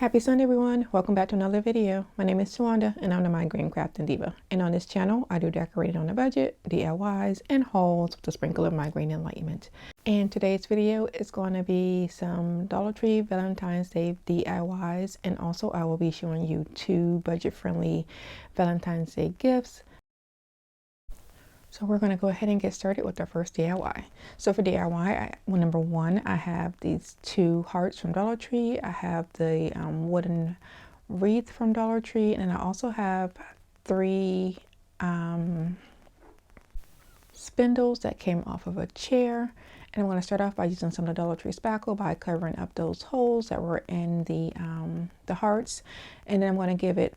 Happy Sunday, everyone. Welcome back to another video. My name is Tawanda and I'm the Migraine Crafting Diva. And on this channel, I do decorating on a budget, DIYs, and hauls with a sprinkle of migraine enlightenment. And today's video is going to be some Dollar Tree Valentine's Day DIYs. And also I will be showing you 2 budget-friendly Valentine's Day gifts. So we're going to go ahead and get started with our first DIY. So for DIY, number 1, I have these 2 hearts from Dollar Tree. I have the wooden wreath from Dollar Tree, and I also have 3 spindles that came off of a chair. And I'm going to start off by using some of the Dollar Tree spackle by covering up those holes that were in the hearts. And then I'm going to give it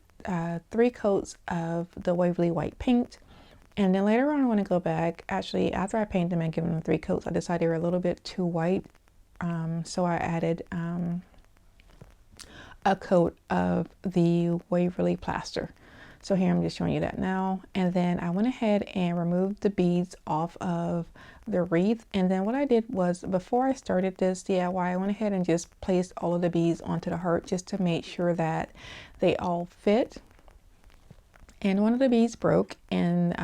3 coats of the Waverly white paint. And then later on, I want to go back. Actually, after I painted them and give them 3 coats, I decided they were a little bit too white. So I added a coat of the Waverly plaster. So here I'm just showing you that now. And then I went ahead and removed the beads off of the wreath. And then what I did was, before I started this DIY, I went ahead and just placed all of the beads onto the heart just to make sure that they all fit. And one of the beads broke, and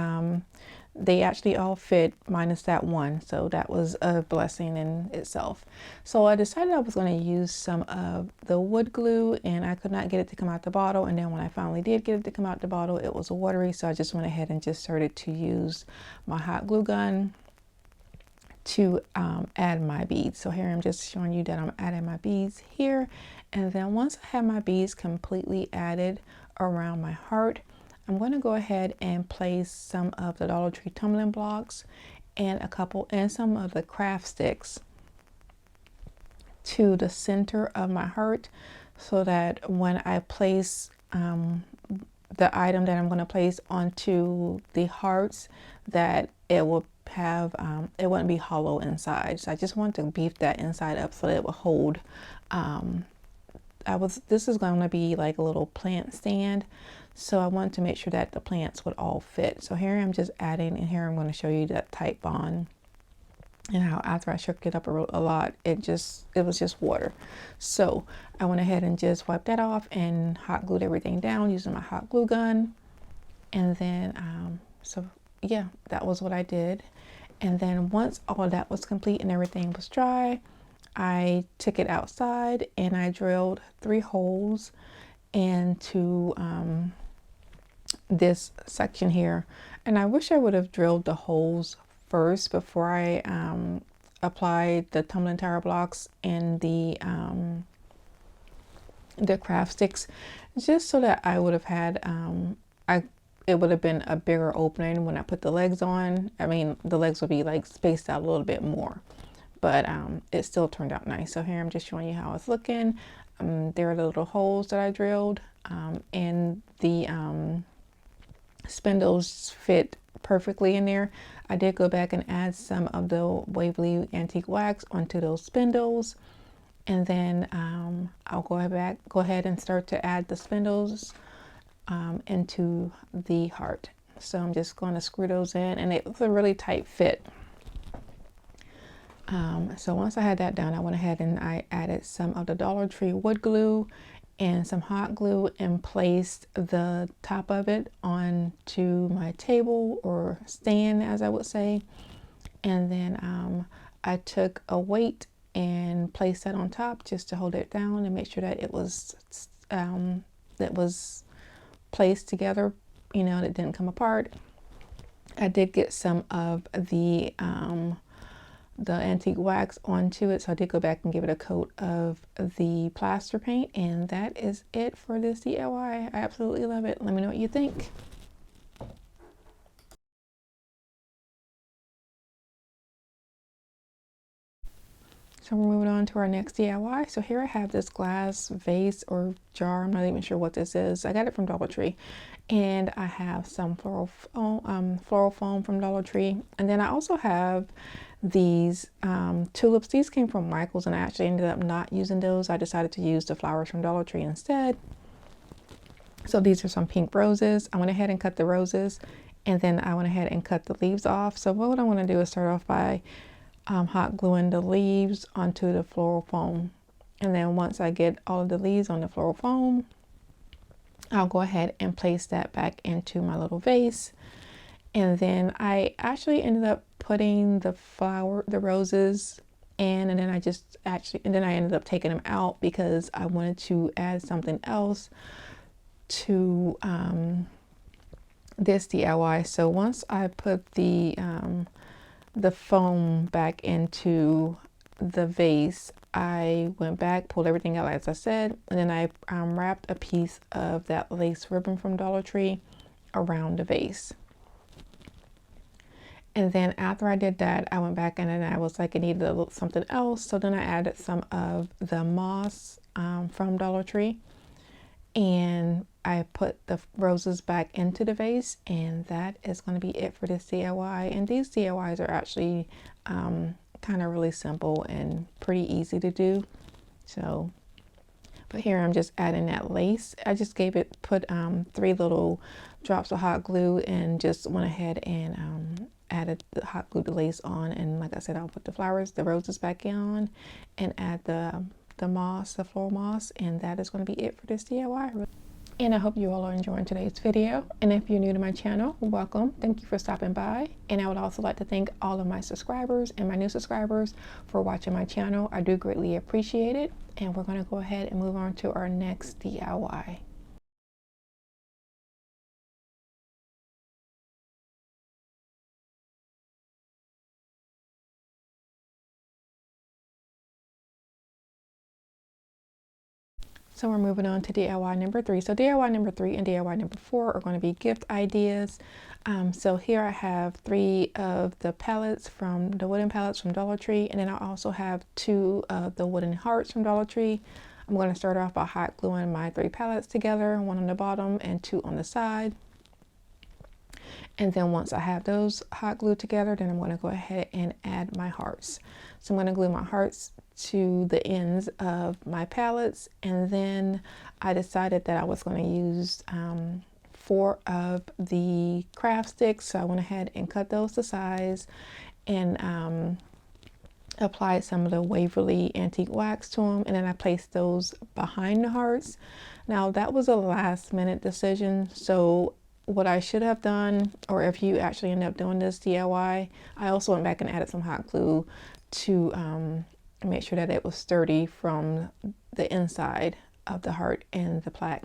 they actually all fit minus that one, so that was a blessing in itself. So I decided I was going to use some of the wood glue, and I could not get it to come out the bottle. And then when I finally did get it to come out the bottle, it was watery, so I just went ahead and just started to use my hot glue gun to add my beads. So here I'm just showing you that I'm adding my beads here. And then once I have my beads completely added around my heart, I'm going to go ahead and place some of the Dollar Tree tumbling blocks and some of the craft sticks to the center of my heart, so that when I place the item that I'm going to place onto the hearts, that it will have it wouldn't be hollow inside. So I just want to beef that inside up so that it will hold. This is going to be like a little plant stand, so I wanted to make sure that the plants would all fit. So here I'm just adding, and here I'm going to show you that tight bond and how after I shook it up a lot, it was just water. So I went ahead and just wiped that off and hot glued everything down using my hot glue gun. And then so yeah, that was what I did. And then once all of that was complete and everything was dry, I took it outside and I drilled 3 holes into this section here. And I wish I would have drilled the holes first before I applied the tumbling tower blocks and the craft sticks, just so that I would have had it would have been a bigger opening when I put the legs on. I mean, the legs would be like spaced out a little bit more, but it still turned out nice. So here I'm just showing you how it's looking. There are the little holes that I drilled, and the spindles fit perfectly in there. I did go back and add some of the Waverly antique wax onto those spindles, and then I'll go ahead and start to add the spindles into the heart. So I'm just going to screw those in, and it's a really tight fit. So once I had that done, I went ahead and I added some of the Dollar Tree wood glue and some hot glue and placed the top of it onto my table, or stand as I would say. And then I took a weight and placed that on top just to hold it down and make sure that it was placed together, you know, that didn't come apart. I did get some of the antique wax onto it, so I did go back and give it a coat of the plaster paint. And that is it for this DIY. I absolutely love it. Let me know what you think. So we're moving on to our next DIY. So here I have this glass vase or jar. I'm not even sure what this is. I got it from Dollar Tree. And I have some floral foam from Dollar Tree. And then I also have these tulips. These came from Michael's, and I actually ended up not using those. I decided to use the flowers from Dollar Tree instead. So these are some pink roses. I went ahead and cut the roses, and then I went ahead and cut the leaves off. So what I want to do is start off by hot gluing the leaves onto the floral foam And then once I get all of the leaves on the floral foam, I'll go ahead and place that back into my little vase. And then I actually ended up putting the roses in, and then I ended up taking them out because I wanted to add something else to this DIY. So once I put the foam back into the vase, I went back, pulled everything out as I said, and then I wrapped a piece of that lace ribbon from Dollar Tree around the vase. And then after I did that, I went back and then I was like, I needed something else. So then I added some of the moss from Dollar Tree, and I put the roses back into the vase, and that is going to be it for this DIY. And these DIYs are actually kind of really simple and pretty easy to do. So, but here I'm just adding that lace. I just put 3 little drops of hot glue and just went ahead and added the hot glue, the lace on. And like I said, I'll put the roses back on and add the moss, the floral moss, and that is going to be it for this DIY. And I hope you all are enjoying today's video. And if you're new to my channel, welcome. Thank you for stopping by. And I would also like to thank all of my subscribers and my new subscribers for watching my channel. I do greatly appreciate it. And we're going to go ahead and move on to our next DIY. So we're moving on to DIY number 3. So DIY number 3 and DIY number 4 are going to be gift ideas. So here I have 3 of the wooden palettes from Dollar Tree, and then I also have 2 of the wooden hearts from Dollar Tree. I'm going to start off by hot gluing my 3 palettes together, 1 on the bottom and 2 on the side. And then once I have those hot glued together, then I'm going to go ahead and add my hearts. So I'm going to glue my hearts to the ends of my palettes, and then I decided that I was going to use 4 of the craft sticks. So I went ahead and cut those to size and applied some of the Waverly antique wax to them, and then I placed those behind the hearts. Now that was a last minute decision, so what I should have done, or if you actually end up doing this DIY, I also went back and added some hot glue to make sure that it was sturdy from the inside of the heart and the plaque.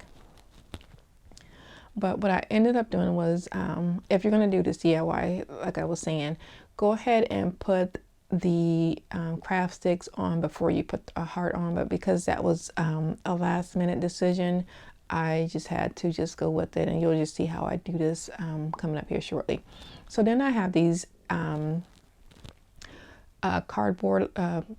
But what I ended up doing was, if you're going to do this DIY, like I was saying, go ahead and put the craft sticks on before you put a heart on. But because that was a last minute decision, I just had to just go with it, and you'll just see how I do this coming up here shortly. So then I have these cardboard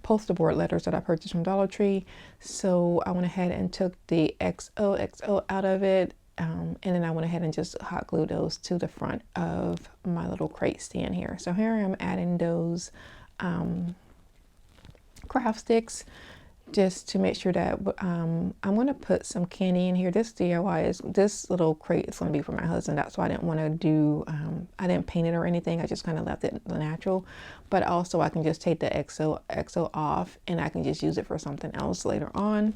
poster board letters that I purchased from Dollar Tree. So I went ahead and took the XOXO out of it, and then I went ahead and just hot glued those to the front of my little crate stand here. So here I am adding those craft sticks just to make sure that I'm going to put some candy in here. This this little crate is going to be for my husband. That's why I didn't want to do, I didn't paint it or anything. I just kind of left it natural. But also I can just take the XO off, and I can just use it for something else later on.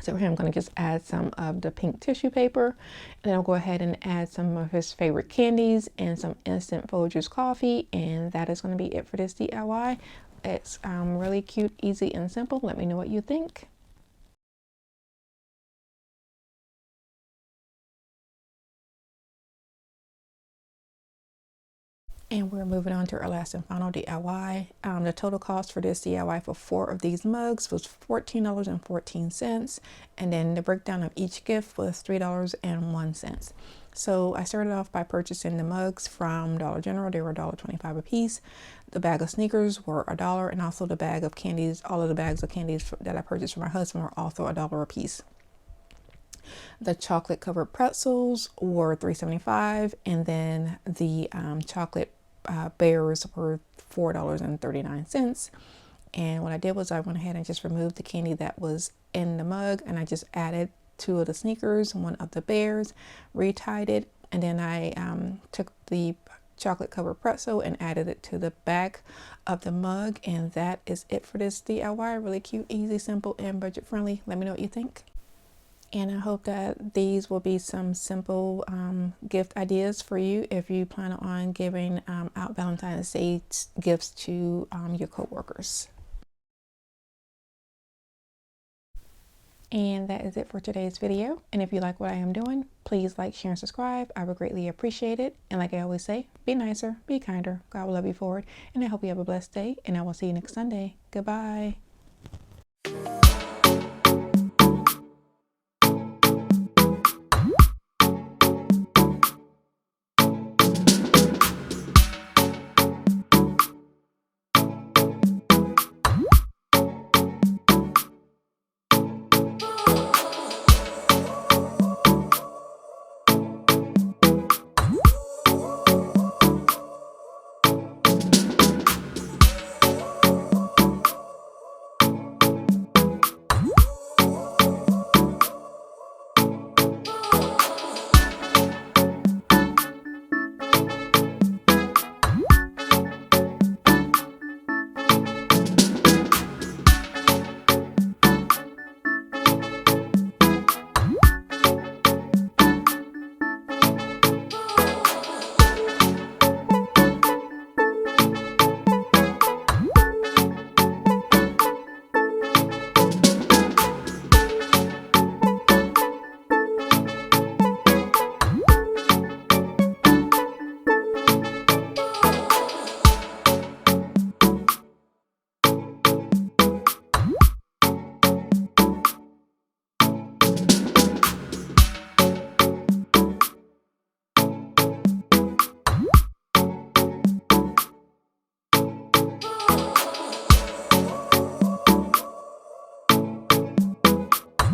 So here I'm going to just add some of the pink tissue paper, and then I'll go ahead and add some of his favorite candies and some instant Folgers coffee, and that is going to be it for this DIY. It's really cute, easy, and simple. Let me know what you think. And we're moving on to our last and final DIY. The total cost for this DIY for 4 of these mugs was $14.14. And then the breakdown of each gift was $3.01. So I started off by purchasing the mugs from Dollar General. They were $1.25 a piece. The bag of sneakers were $1, and also the bag of candies. All of the bags of candies that I purchased for my husband were also $1 a piece. The chocolate covered pretzels were $3.75, and then the chocolate bears were $4.39. And what I did was I went ahead and just removed the candy that was in the mug, and I just added 2 of the sneakers, 1 of the bears, retied it, and then I took the chocolate covered pretzel and added it to the back of the mug. And that is it for this DIY. Really cute, easy, simple, and budget friendly. Let me know what you think. And I hope that these will be some simple gift ideas for you if you plan on giving out Valentine's Day gifts to your coworkers. And that is it for today's video. And if you like what I am doing, please like, share, and subscribe. I would greatly appreciate it. And like I always say, be nicer, be kinder. God will love you for it. And I hope you have a blessed day. And I will see you next Sunday. Goodbye.